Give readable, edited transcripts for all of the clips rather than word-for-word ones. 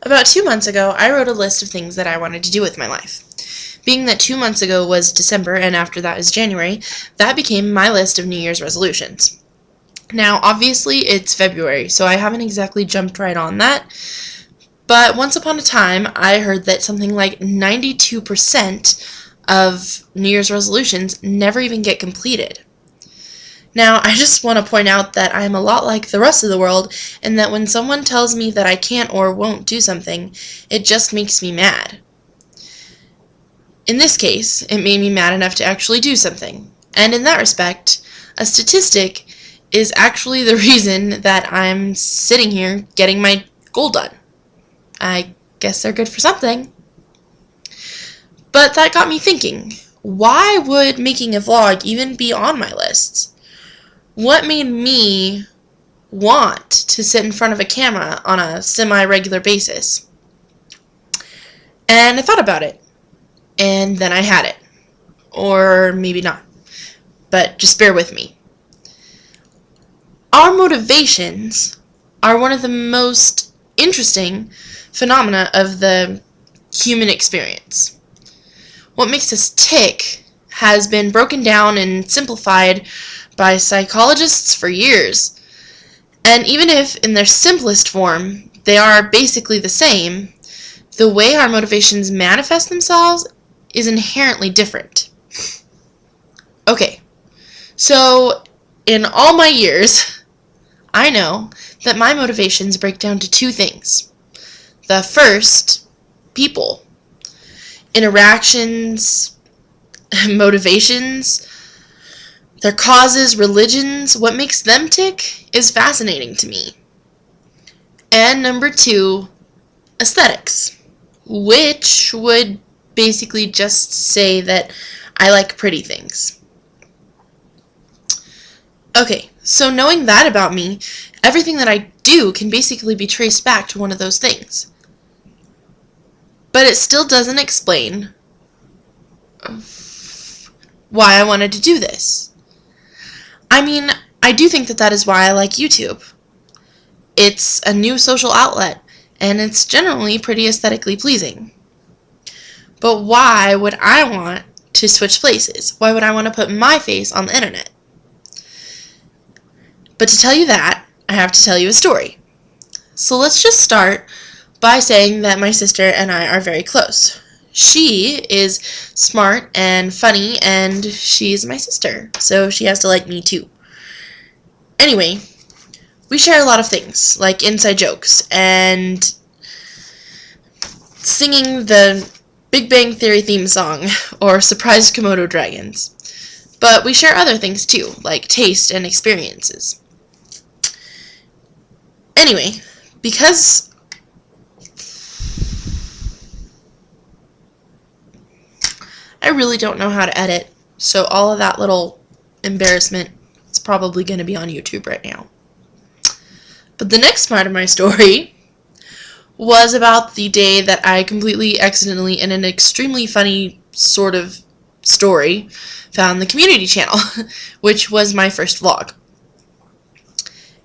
About 2 months ago, I wrote a list of things that I wanted to do with my life. Being that 2 months ago was December and after that is January, that became my list of New Year's resolutions. Now, obviously, it's February, so I haven't exactly jumped right on that, but once upon a time, I heard that something like 92% of New Year's resolutions never even get completed. Now, I just want to point out that I'm a lot like the rest of the world, and that when someone tells me that I can't or won't do something, it just makes me mad. In this case, it made me mad enough to actually do something. And in that respect, a statistic is actually the reason that I'm sitting here getting my goal done. I guess they're good for something. But that got me thinking, why would making a vlog even be on my list? What made me want to sit in front of a camera on a semi-regular basis? And I thought about it, and then I had it. Or maybe not, but just bear with me. Our motivations are one of the most interesting phenomena of the human experience. What makes us tick has been broken down and simplified by psychologists for years. And even if in their simplest form they are basically the same, the way our motivations manifest themselves is inherently different. Okay, so in all my years, I know that my motivations break down to two things. The first, people. Interactions, motivations, their causes, religions, what makes them tick is fascinating to me. And number two, aesthetics, which would basically just say that I like pretty things. Okay, so knowing that about me, everything that I do can basically be traced back to one of those things. But it still doesn't explain why I wanted to do this. I mean, I do think that that is why I like YouTube. It's a new social outlet, and it's generally pretty aesthetically pleasing. But why would I want to switch places? Why would I want to put my face on the internet? But to tell you that, I have to tell you a story. So let's just start by saying that my sister and I are very close. She is smart and funny, and she's my sister, so she has to like me too. Anyway, we share a lot of things, like inside jokes, and singing the Big Bang Theory theme song, or Surprised Komodo Dragons. But we share other things too, like taste and experiences. Anyway, because I really don't know how to edit, so all of that little embarrassment is probably going to be on YouTube right now. But the next part of my story was about the day that I completely accidentally, in an extremely funny sort of story, found the community channel, which was my first vlog.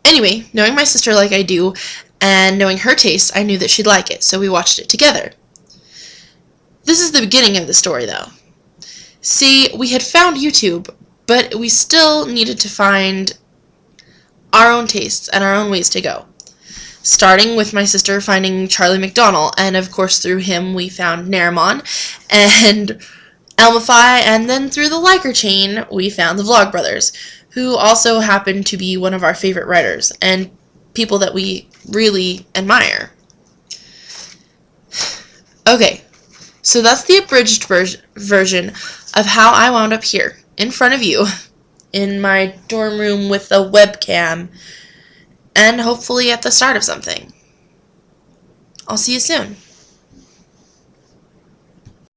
Anyway, knowing my sister like I do, and knowing her taste, I knew that she'd like it, so we watched it together. This is the beginning of the story, though. See, we had found YouTube, but we still needed to find our own tastes and our own ways to go. Starting with my sister finding Charlie McDonnell, and of course through him we found Narimon and Elmify, and then through the Liker chain we found the Vlogbrothers, who also happen to be one of our favorite writers, and people that we really admire. Okay, so that's the abridged version of how I wound up here, in front of you, in my dorm room with a webcam, and hopefully at the start of something. I'll see you soon.